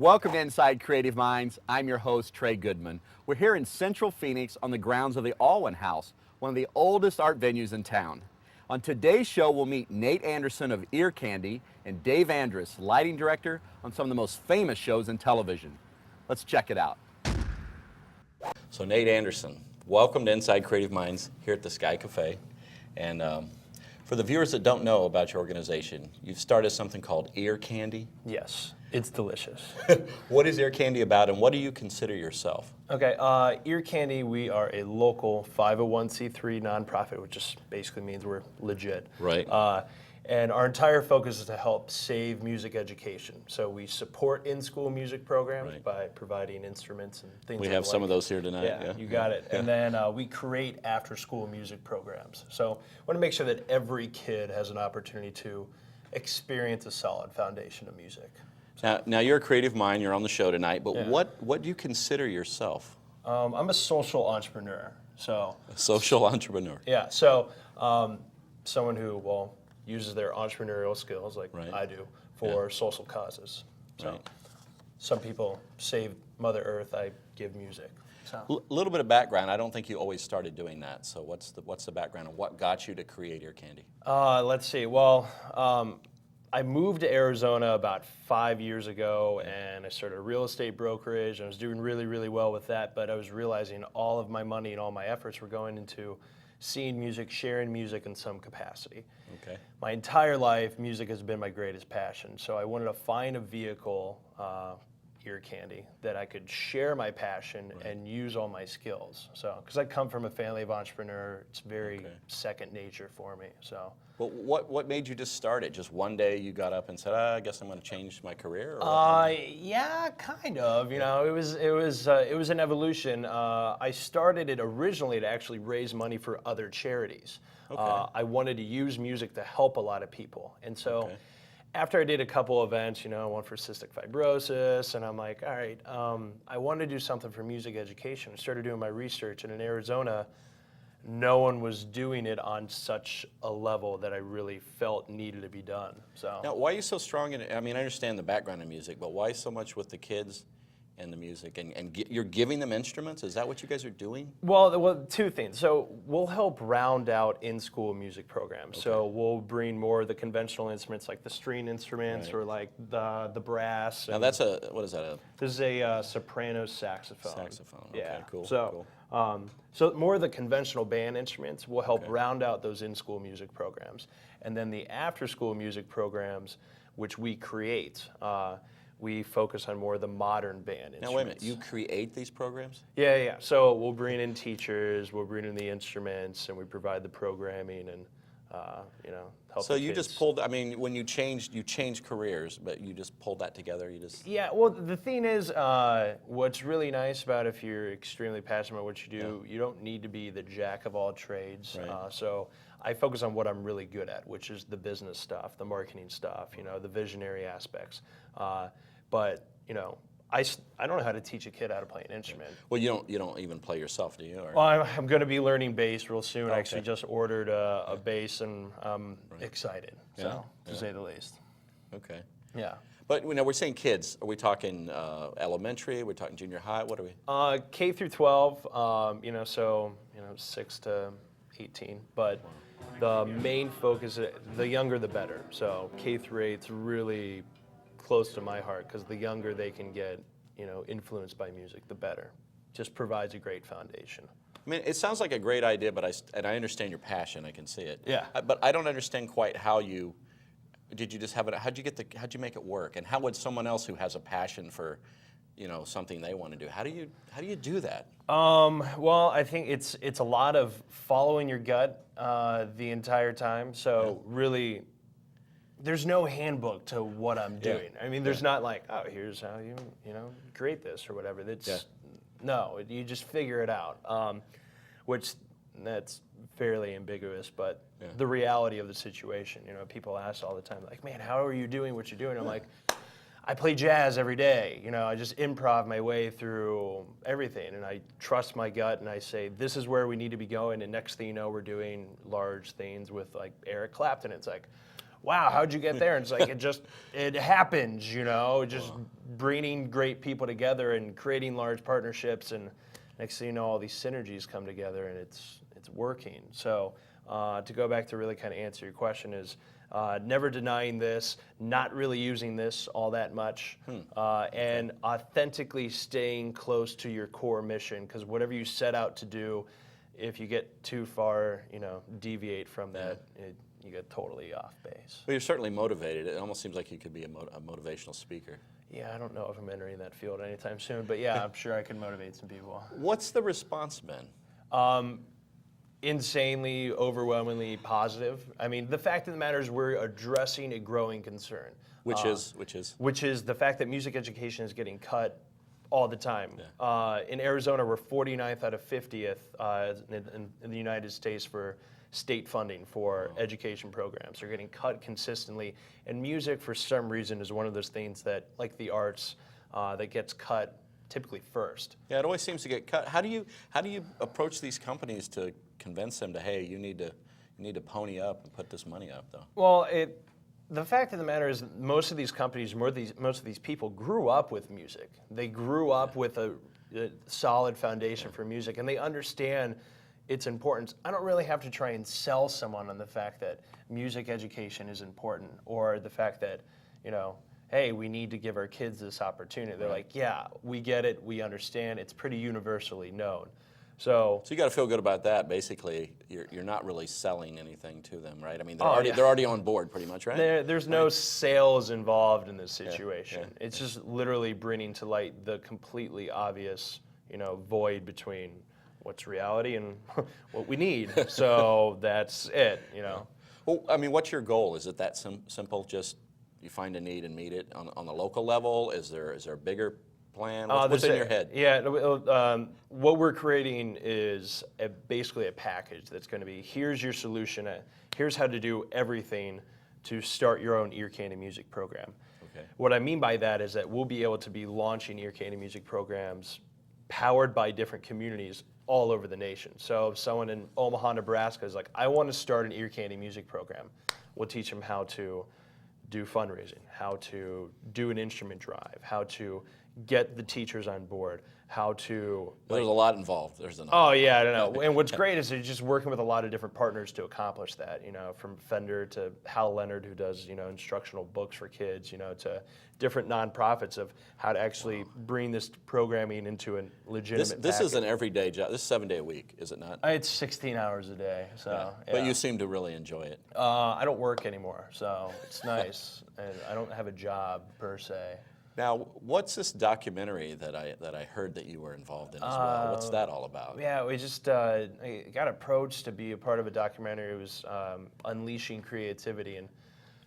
Welcome to Inside Creative Minds. I'm your host, Trey Goodman. We're here in Central Phoenix on the grounds of the Alwyn House, one of the oldest art venues in town. On today's show, we'll meet Nate Anderson of Ear Candy and Dave Andrus, lighting director on some of the most famous shows in television. Let's check it out. So Nate Anderson, welcome to Inside Creative Minds here at the Sky Cafe. And for the viewers that don't know about your organization, you've started something called Ear Candy. Yes, it's delicious. What is Ear Candy about, and what do you consider yourself? Okay, Ear Candy, we are a local 501c3 nonprofit, which just basically means we're legit. Right. And our entire focus is to help save music education. So we support in-school music programs Right. by providing instruments and things We like have some of those here tonight. Yeah, you got it. And then we create after-school music programs. So I want to make sure that every kid has an opportunity to experience a solid foundation of music. Now you're a creative mind, you're on the show tonight, but Yeah. what do you consider yourself? I'm a social entrepreneur. So A social entrepreneur. yeah, so someone who, uses their entrepreneurial skills, like Right. I do, for social causes. So Right. some people save Mother Earth, I give music. So. A little bit of background. I don't think you always started doing that. So what's the background of what got you to create Ear Candy? Let's see. Well, I moved to Arizona about 5 years ago, and I started a real estate brokerage. I was doing really, really well with that, but I was realizing all of my money and all my efforts were going into seeing music, sharing music in some capacity. Okay. My entire life, music has been my greatest passion, so I wanted to find a vehicle, Ear Candy, that I could share my passion and use all my skills. So, because I come from a family of entrepreneurs, it's very second nature for me. So. Well, what made you just start it? Just one day you got up and said, I guess I'm going to change my career? Or Yeah, kind of. You know, it was an evolution. I started it originally to actually raise money for other charities. Okay. I wanted to use music to help a lot of people, and so. Okay. After I did a couple events, one for cystic fibrosis, and I'm like, all right, I want to do something for music education. I started doing my research, and in Arizona, no one was doing it on such a level that I really felt needed to be done. So Now, why are you so strong in it? I mean, I understand the background in music, but why so much with the kids and the music? And you're giving them instruments? Is that what you guys are doing? Well, two things. So we'll help round out in-school music programs. So we'll bring more of the conventional instruments, like the string instruments Right. or like the brass. Now, and that's what is that? This is a soprano saxophone. Saxophone. Yeah. Okay, cool. So, cool. so more of the conventional band instruments will help round out those in-school music programs, and then the after-school music programs, which we create. We focus on more of the modern band instruments. Now, wait a minute. You create these programs? Yeah. So we'll bring in teachers, we'll bring in the instruments, and we provide the programming and, help So the you kids. just pulled, I mean, when you changed careers, but you just pulled that together? Yeah, well, the thing is, what's really nice about if you're extremely passionate about what you do, you don't need to be the jack of all trades. Right. So I focus on what I'm really good at, which is the business stuff, the marketing stuff, the visionary aspects. But I don't know how to teach a kid how to play an instrument. Well, you don't even play yourself, do you? Or? Well, I'm going to be learning bass real soon. I Okay. actually just ordered a bass, and I'm excited, to say the least. Okay. Yeah. But we're saying kids. Are we talking elementary? Are we talking junior high? What are we? K through 12, so 6 to 18. But the main focus, the younger the better. So K through 8's really close to my heart because the younger they can get, influenced by music, the better. Just provides a great foundation. I mean, it sounds like a great idea, but I understand your passion. I can see it. Yeah. But I don't understand quite how you. Did you just have it? How'd you make it work? And how would someone else who has a passion for, something they want to do? How do you do that? Well, I think it's a lot of following your gut the entire time. So really, there's no handbook to what I'm doing. I mean, there's not like, oh, here's how you create this or whatever. No, you just figure it out. Which that's fairly ambiguous, but the reality of the situation. People ask all the time, like, man, how are you doing what you're doing? I'm like, I play jazz every day. I just improv my way through everything, and I trust my gut, and I say, this is where we need to be going, and next thing you know, we're doing large things with, like, Eric Clapton. It's like, wow, how'd you get there? And it's like, it happens, just bringing great people together and creating large partnerships. And next thing you know, all these synergies come together and it's working. So to go back to really kind of answer your question is, never denying this, not really using this all that much, and authentically staying close to your core mission, because whatever you set out to do, if you get too far, deviate from that, you get totally off base. Well, you're certainly motivated. It almost seems like you could be a motivational speaker. Yeah, I don't know if I'm entering that field anytime soon, but yeah, I'm sure I can motivate some people. What's the response been? Insanely, overwhelmingly positive. I mean, the fact of the matter is we're addressing a growing concern. Which is? Which is the fact that music education is getting cut all the time. In Arizona, we're 49th out of 50th in the United States for state funding for education programs. They're getting cut consistently. And music, for some reason, is one of those things that, like the arts, that gets cut typically first. Yeah, it always seems to get cut. How do you approach these companies to convince them to, hey, you need to pony up and put this money up, though? Well, the fact of the matter is most of these companies, most of these people grew up with music. They grew up with a solid foundation for music, and they understand its importance. I don't really have to try and sell someone on the fact that music education is important, or the fact that, hey, we need to give our kids this opportunity. They're like, yeah, we get it, we understand. It's pretty universally known. So you got to feel good about that. Basically, you're not really selling anything to them, right? I mean, they're already on board, pretty much, right? There's no sales involved in this situation. It's just literally bringing to light the completely obvious, void between what's reality and what we need. So that's it, Well, I mean, what's your goal? Is it that simple? Just you find a need and meet it on the local level? Is there a bigger plan? What's in your head? Yeah, what we're creating is basically a package that's going to be, here's your solution, here's how to do everything to start your own ear candy music program. Okay. What I mean by that is that we'll be able to be launching ear candy music programs powered by different communities all over the nation. So if someone in Omaha, Nebraska is like, I want to start an ear candy music program, we'll teach them how to do fundraising, how to do an instrument drive, how to get the teachers on board, how to... There's a lot involved. Oh, yeah, I don't know. And what's great is they're just working with a lot of different partners to accomplish that, from Fender to Hal Leonard, who does, instructional books for kids, to different nonprofits of how to actually bring this programming into a legitimate This package. is an everyday job. This is 7 day a week, is it not? It's 16 hours a day, so... Yeah. But you seem to really enjoy it. I don't work anymore, so it's nice. And I don't have a job, per se. Now, what's this documentary that I heard that you were involved in as well? What's that all about? Yeah, we just I got approached to be a part of a documentary. It was Unleashing Creativity, and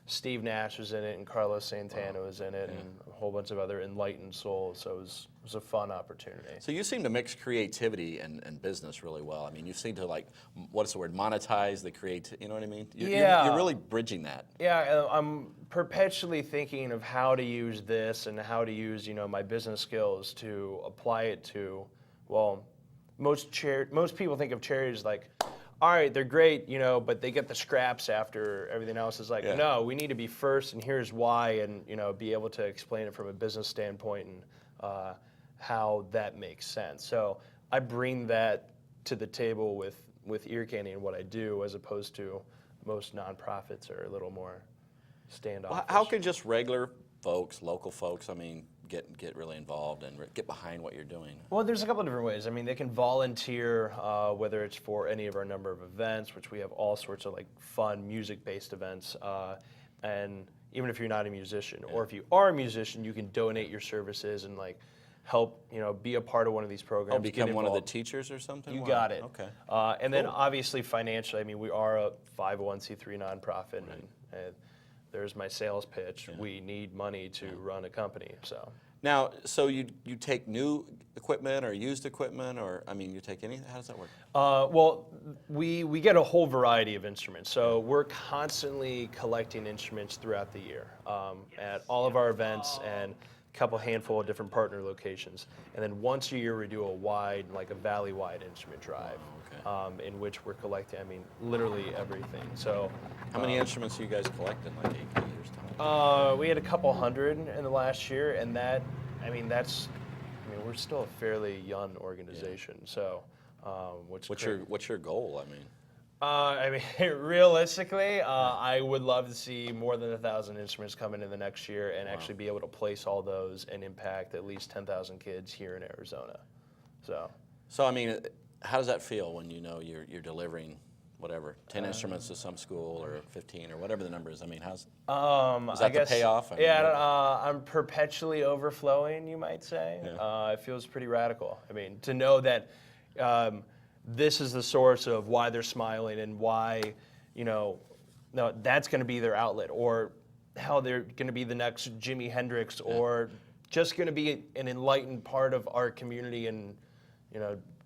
Steve Nash was in it, and Carlos Santana was in it, and a whole bunch of other enlightened souls. So it was a fun opportunity. So you seem to mix creativity and business really well. I mean, you seem to what's the word, monetize the creativity, you know what I mean? You're really bridging that. Yeah, I'm perpetually thinking of how to use this and how to use, my business skills to apply it to, well, most people think of charities like, all right, they're great, but they get the scraps after everything else. Is like, no, we need to be first, and here's why, and be able to explain it from a business standpoint and how that makes sense. So I bring that to the table with ear candy and what I do, as opposed to most nonprofits are a little more standoffish. Well, how can just regular folks, local folks, get really involved and get behind what you're doing? Well, there's a couple of different ways. I mean, they can volunteer, whether it's for any of our number of events, which we have all sorts of fun music-based events, and even if you're not a musician, or if you are a musician, you can donate your services and help, be a part of one of these programs. Become one of the teachers or something? You got it. Okay. And then obviously financially, I mean, we are a 501c3 nonprofit, and there's my sales pitch. Yeah. We need money to run a company, so. Now, so you take new equipment or used equipment, or, you take anything? How does that work? Well, we get a whole variety of instruments. So we're constantly collecting instruments throughout the year at all of our events and a couple handful of different partner locations. And then once a year we do a wide, a valley-wide instrument drive. in which we're collecting, I mean, literally everything. So, How many instruments do you guys collect in like 8 years' time? we had a couple hundred in the last year, and that's, we're still a fairly young organization. So, What's your goal? I mean, realistically, I would love to see more than 1,000 instruments come in the next year and actually be able to place all those and impact at least 10,000 kids here in Arizona. So I mean, how does that feel when you know you're delivering whatever 10 instruments to some school or 15 or whatever the number is? I mean, is that the payoff? I'm perpetually overflowing, you might say. Yeah. It feels pretty radical. I mean, to know that this is the source of why they're smiling and why, no, that's going to be their outlet, or how they're going to be the next Jimi Hendrix, or just going to be an enlightened part of our community and,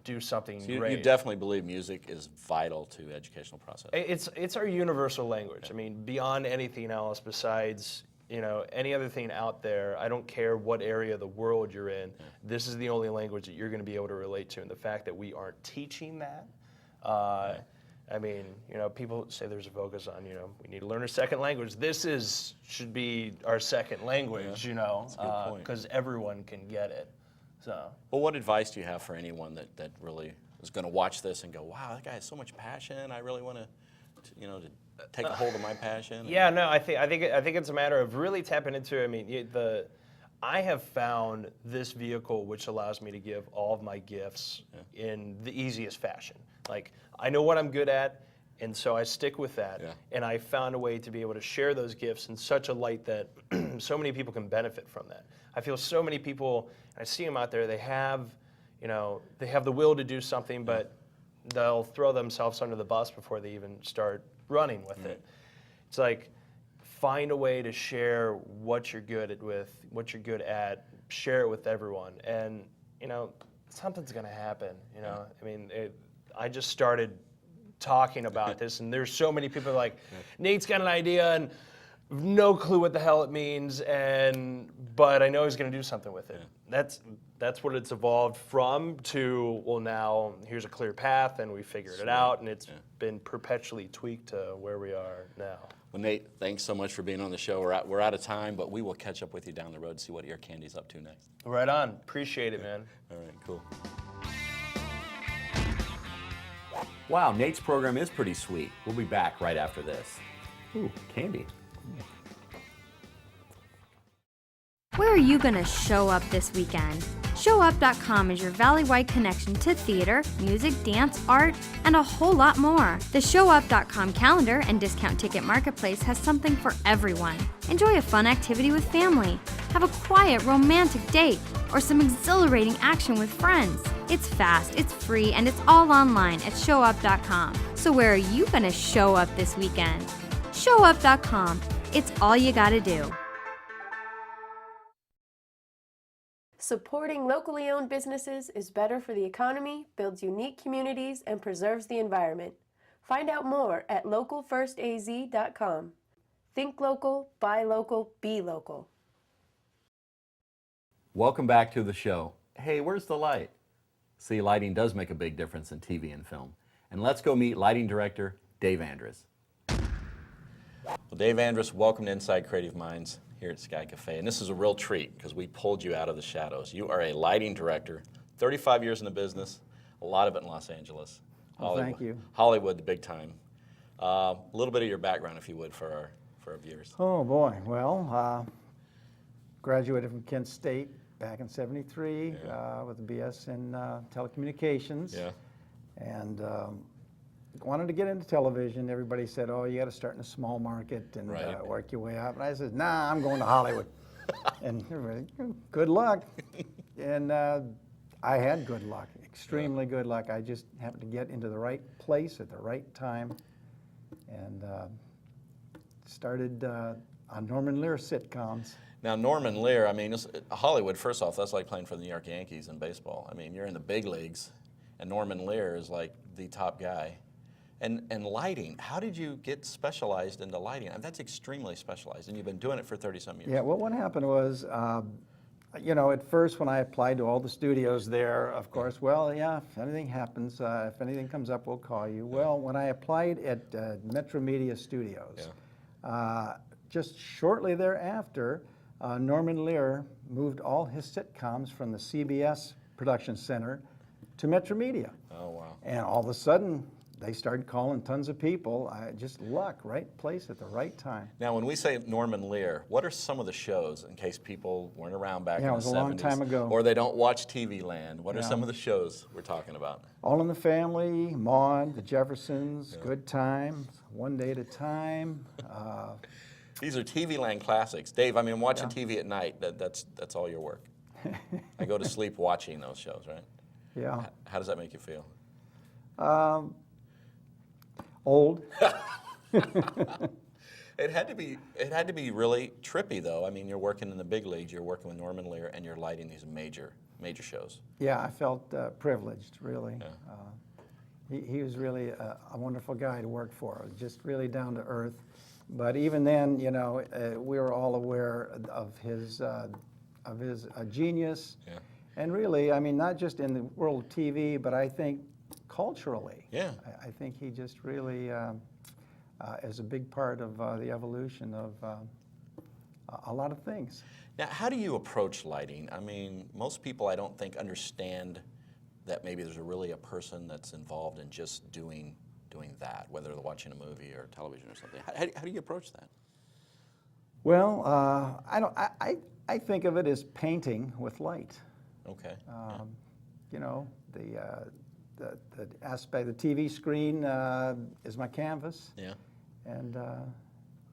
do something great. You definitely believe music is vital to the educational process. It's our universal language. I mean, beyond anything else besides, any other thing out there, I don't care what area of the world you're in, this is the only language that you're going to be able to relate to. And the fact that we aren't teaching that, I mean, people say there's a focus on, we need to learn a second language. This should be our second language, That's a good point. because everyone can get it. So. Well, what advice do you have for anyone that really is going to watch this and go, wow, that guy has so much passion. I really want to take a hold of my passion. Yeah, no, I think it's a matter of really tapping into. I mean, I have found this vehicle which allows me to give all of my gifts in the easiest fashion. Like, I know what I'm good at, and so I stick with that. Yeah. And I found a way to be able to share those gifts in such a light that so many people can benefit from that. I feel so many people, I see them out there, they have the will to do something, but they'll throw themselves under the bus before they even start running with it. It's like, find a way to share what you're good at, share it with everyone, and something's gonna happen. I mean, I just started talking about this, and there's so many people like, Nate's got an idea and no clue what the hell it means, but I know he's going to do something with it. That's what it's evolved from to, well, now here's a clear path and we figured it out, and it's been perpetually tweaked to where we are now. Well, Nate, thanks so much for being on the show. We're out of time, but we will catch up with you down the road to see what Ear Candy's up to next. Right on. Appreciate it, man. All right, cool. Wow, Nate's program is pretty sweet. We'll be back right after this. Ooh, candy. Where are you going to show up this weekend? ShowUp.com is your valley-wide connection to theater, music, dance, art, and a whole lot more. The ShowUp.com calendar and discount ticket marketplace has something for everyone. Enjoy a fun activity with family, have a quiet, romantic date, or some exhilarating action with friends. It's fast, it's free, and it's all online at ShowUp.com. So where are you going to show up this weekend? ShowUp.com. It's all you gotta do. Supporting locally owned businesses is better for the economy, builds unique communities, and preserves the environment. Find out more at localfirstaz.com. Think local, buy local, be local. Welcome back to the show. Hey, where's the light? See, lighting does make a big difference in TV and film. And let's go meet lighting director Dave Andrus. Well, Dave Andrus, welcome to Inside Creative Minds here at Sky Cafe. And this is a real treat because we pulled you out of the shadows. You are a lighting director, 35 years in the business, a lot of it in Los Angeles. Well, thank you. Hollywood, the big time. A little bit of your background, if you would, for our viewers. Oh boy, well, graduated from Kent State back in '73 with a BS in telecommunications. Yeah. And wanted to get into television. Everybody said, oh, you got to start in a small market and work your way up. And I said, nah, I'm going to Hollywood. And everybody, good luck. And I had good luck, extremely good luck. I just happened to get into the right place at the right time, and started on Norman Lear sitcoms. Now, Norman Lear, I mean, Hollywood, first off, that's like playing for the New York Yankees in baseball. I mean, you're in the big leagues, and Norman Lear is like the top guy. And lighting, how did you get specialized into lighting? That's extremely specialized, and you've been doing it for 30-some years. Yeah, well, what happened was you know, at first when I applied to all the studios there, of course, well, yeah, if anything happens, if anything comes up, we'll call you. Well, when I applied at Metro Media Studios, just shortly thereafter, Norman Lear moved all his sitcoms from the CBS production center to Metro Media. Oh, wow. And all of a sudden, they started calling tons of people. Just luck, right place at the right time. Now, when we say Norman Lear, what are some of the shows, in case people weren't around back in the 70s? Yeah, it was a long time ago. Or they don't watch TV Land. What are Yeah. some of the shows we're talking about? All in the Family, Maude, The Jeffersons, Good Times, One Day at a Time. These are TV Land classics. Dave, I mean, watching TV at night, that's all your work. I go to sleep watching those shows, right? Yeah. How does that make you feel? Old. It had to be really trippy, though. I mean, you're working in the big leagues, you're working with Norman Lear, and you're lighting these major shows. Yeah, I felt privileged, really. He was really a wonderful guy to work for, just really down to earth. But even then, you know, we were all aware of his genius. Yeah. And really, I mean, not just in the world of TV, but I think culturally. Yeah. I think he just really is a big part of the evolution of a lot of things. Now, how do you approach lighting? I mean, most people, I don't think, understand that maybe there's really a person that's involved in just doing that, whether they're watching a movie or television or something. How do you approach that? Well, I think of it as painting with light. Okay. You know, the aspect, the TV screen is my canvas. Yeah. And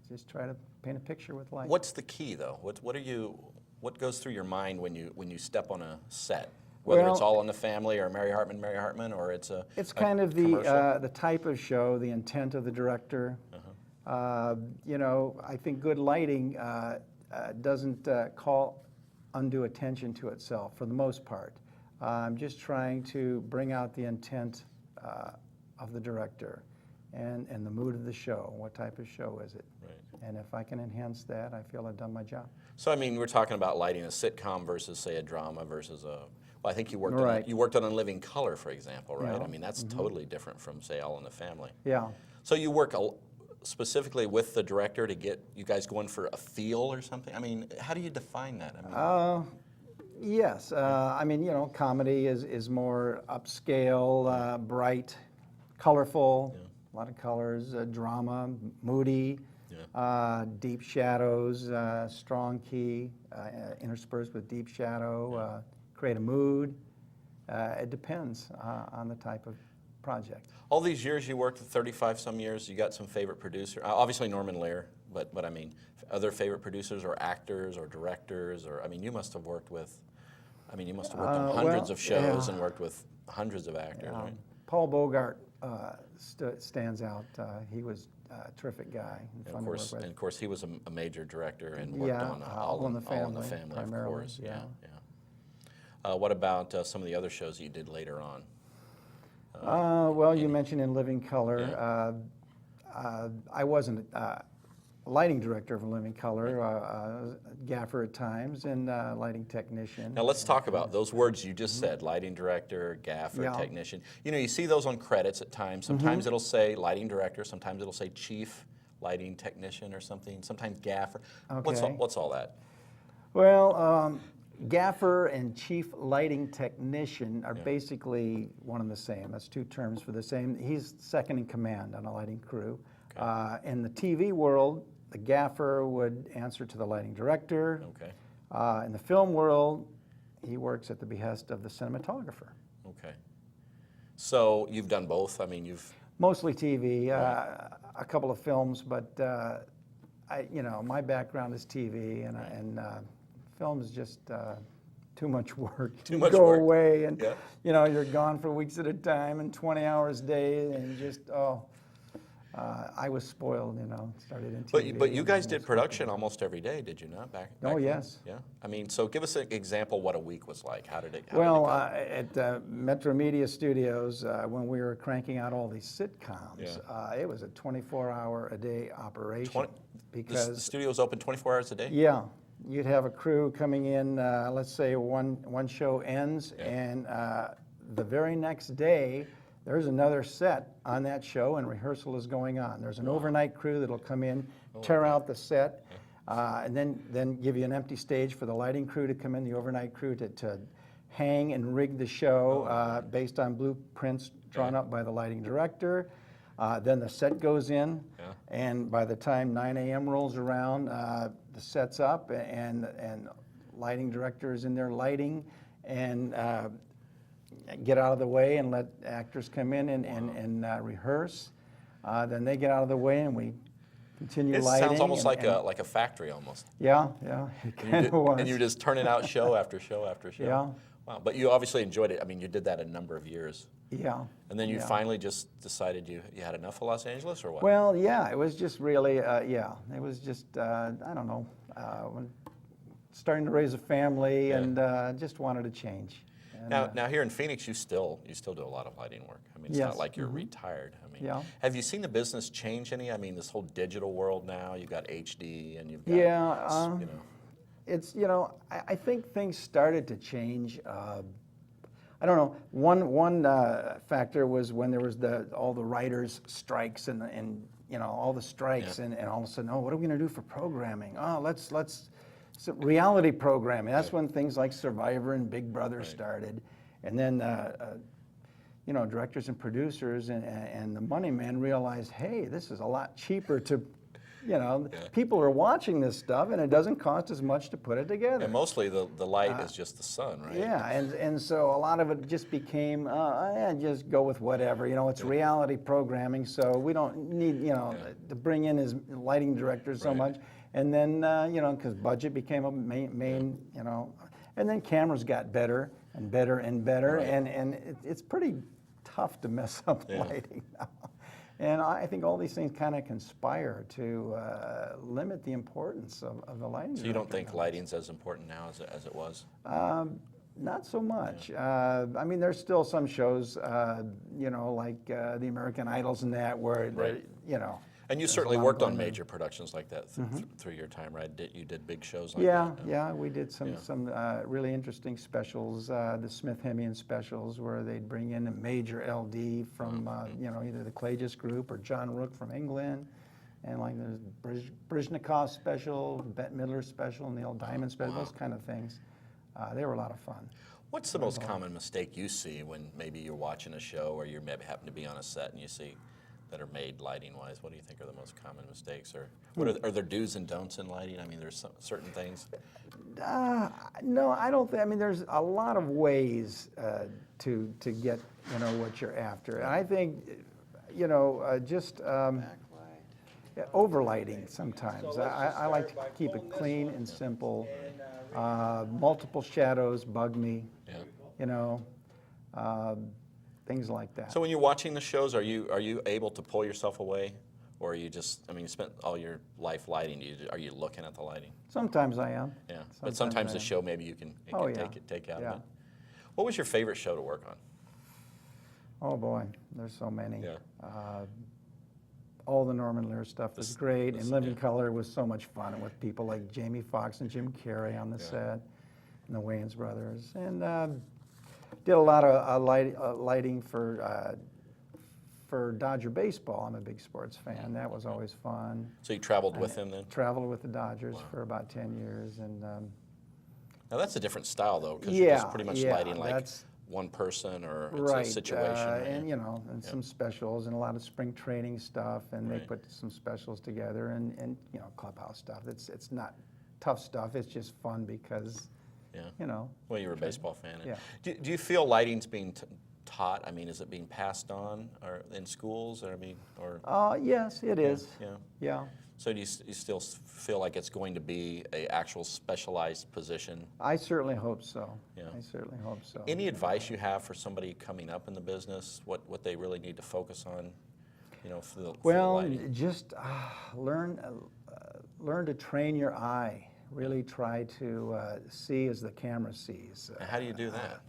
just try to paint a picture with light. What's the key, though? What goes through your mind when you step on a set? Whether it's Well, All in the Family or Mary Hartman, or it's It's a kind of commercial? the type of show, the intent of the director. You know, I think good lighting doesn't call undue attention to itself for the most part. I'm just trying to bring out the intent of the director and the mood of the show. What type of show is it? Right. And if I can enhance that, I feel I've done my job. So I mean, we're talking about lighting a sitcom versus, say, a drama versus a. Well, I think you worked Right. you worked on A Living Color, for example, right? Yeah. I mean, that's totally different from, say, All in the Family. Yeah. So you work specifically with the director to get you guys going for a feel or something? I mean, how do you define that? I mean, Yes, I mean, you know, comedy is more upscale, bright, colorful, a lot of colors, drama, moody, deep shadows, strong key, interspersed with deep shadow, create a mood. It depends on the type of project. all these years you worked, 35 some years, you got some favorite producer, obviously Norman Lear, but I mean, other favorite producers or actors or directors, or, I mean, you must have worked with, you must have worked on hundreds of shows and worked with hundreds of actors, right? Paul Bogart stands out. He was a terrific guy and And fun of to course, work with. and of course, he was a major director and worked Yeah, on All in the Family, of primarily, course. yeah. What about some of the other shows that you did later on? Well, you mentioned In Living Color. I wasn't a lighting director of In Living Color, gaffer at times, and lighting technician. Now let's talk about those words you just said, lighting director, gaffer, Yeah. technician. You know, you see those on credits at times. Sometimes it'll say lighting director, sometimes it'll say chief lighting technician or something, sometimes gaffer. Okay. What's all that? Well, gaffer and chief lighting technician are basically one and the same. That's two terms for the same. He's second in command on a lighting crew. In the TV world, the gaffer would answer to the lighting director. Okay. In the film world, he works at the behest of the cinematographer. Okay. So you've done both. I mean, you've. Mostly TV, a couple of films, but my background is TV, and film is just too much work. Too much go work. away, and Yeah. you're gone for weeks at a time, and 20 hours a day, and just I was spoiled, started in TV. But you and guys was did production almost every day, did you not? Back then? yes. Yeah. I mean, so give us an example what a week was like. How did it? Well, at Metro Media Studios, when we were cranking out all these sitcoms, it was a 24-hour-a-day operation. the because studio's open 24 hours a day. yeah, you'd have a crew coming in, let's say one show ends, and the very next day, there's another set on that show and rehearsal is going on. There's an overnight crew that'll come in, tear out the set, and then give you an empty stage for the lighting crew to come in, the overnight crew to hang and rig the show based on blueprints drawn up by the lighting director. Then the set goes in, and by the time 9 a.m. rolls around, the set's up, and lighting director is in there lighting, and get out of the way and let actors come in and rehearse. Then they get out of the way, and we continue It lighting. sounds almost like a factory almost. Yeah, it kind of was. And you're just turning out show after show after show. Yeah. Wow, but you obviously enjoyed it. I mean, you did that a number of years. Yeah. And then you yeah. finally just decided you had enough of Los Angeles, or what? Well, yeah, it was just really, it was just, I don't know, starting to raise a family and just wanted to change. And, Now here in Phoenix, you still do a lot of lighting work. I mean, it's Yes. not like you're retired. I mean, Yeah. have you seen the business change any? I mean, this whole digital world now. You've got HD, and you've got Yeah, you know. it's, I think things started to change. I don't know. One factor was when there was all the writers' strikes and all the strikes, and all of a sudden, what are we going to do for programming? Oh, let's so reality programming. That's when things like Survivor and Big Brother started, and then directors and producers and the money men realized, hey, this is a lot cheaper to. People are watching this stuff, and it doesn't cost as much to put it together. And mostly the light is just the sun, right? Yeah, and so a lot of it just became, just go with whatever. It's reality programming, so we don't need, to bring in as lighting directors so much. And then, because budget became a main, and then cameras got better and better and better, and it's pretty tough to mess up lighting now. And I think all these things kind of conspire to limit the importance of the lighting. So you don't think lighting's as important now as it was? Not so much. I mean, there's still some shows, like the American Idols and that, where, And you certainly worked on major productions like that through your time, right? You did big shows like that? Yeah, we did some really interesting specials, the Smith-Hemian specials, where they'd bring in a major LD from, either the Klages Group or John Rook from England, and like the Brezhnikov special, Bette Midler special, Neil Diamond special, those kind of things. They were a lot of fun. What's the most common mistake you see when maybe you're watching a show or you maybe happen to be on a set and you see that are made lighting-wise? What do you think are the most common mistakes, or what are there do's and don'ts in lighting? I mean, there's certain things. No, I don't think. I mean, there's a lot of ways to get what you're after. And I think just overlighting sometimes. I like to keep it clean and simple. Multiple shadows bug me. Things like that. So when you're watching the shows, are you able to pull yourself away, or are you just? I mean, you spent all your life lighting. Are you looking at the lighting? Sometimes I am. Yeah, but sometimes the show maybe you can take out of it. What was your favorite show to work on? Oh boy, there's so many. Yeah. All the Norman Lear stuff was great, and Living Color was so much fun, and with people like Jamie Foxx and Jim Carrey on the set, and the Wayans brothers, and did a lot of lighting for Dodger baseball. I'm a big sports fan. That was always fun. So you traveled with him then? Traveled with the Dodgers for about 10 years, and now that's a different style though, because you're just pretty much lighting like that's one person or it's a situation. And and some specials and a lot of spring training stuff, and they put some specials together, and clubhouse stuff. It's not tough stuff. It's just fun because. Well, you were a baseball fan. Yeah. Do you feel lighting's being taught? I mean, is it being passed on or in schools? Yes, it is. Yeah. So do you still feel like it's going to be a actual specialized position? I certainly hope so. Yeah. I certainly hope so. Any advice you have for somebody coming up in the business? What they really need to focus on? For the lighting? Just learn to train your eye. Really try to see as the camera sees. And how do you do that?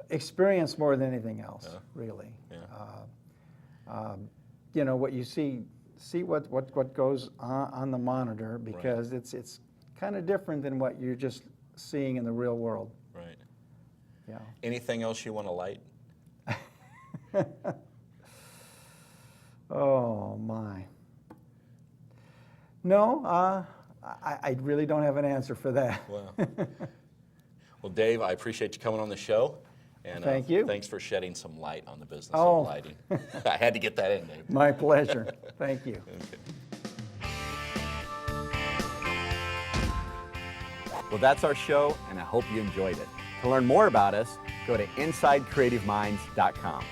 Experience more than anything else, really. Yeah. What you see what goes on the monitor, because it's kind of different than what you're just seeing in the real world. Right. Yeah. Anything else you want to light? Oh my. No, I really don't have an answer for that. Wow. Well, Dave, I appreciate you coming on the show. And Thank you. Thanks for shedding some light on the business Oh. of lighting. I had to get that in, Dave. My pleasure. Thank you. Well, that's our show, and I hope you enjoyed it. To learn more about us, go to InsideCreativeMinds.com.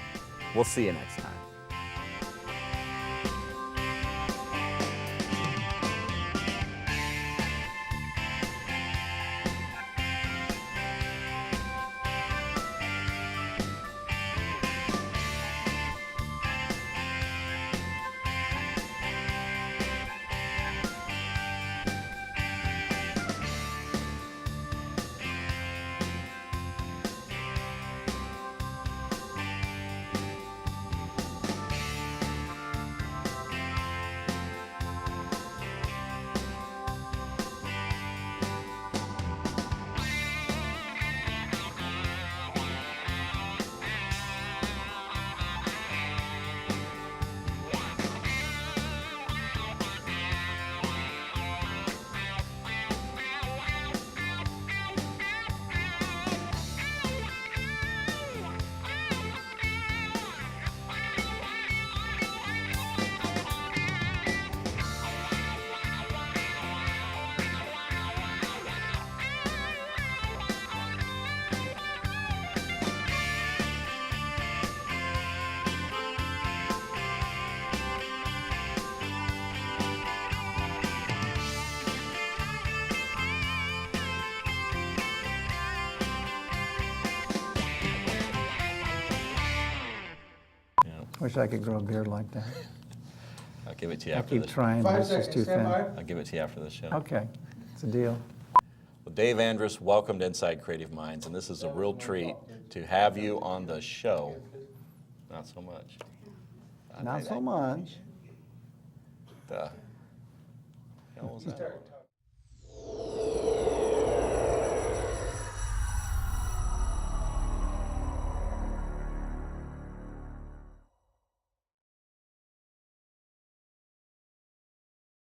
We'll see you next time. Wish I could grow a beard like that. I'll give it to you I after keep this. trying, but it's just too thin. I'll give it to you after the show. Okay, it's a deal. Well, Dave Andrus, welcome to Inside Creative Minds, and this is a real treat to have you on the show. Not so much. Not so much. The hell was that?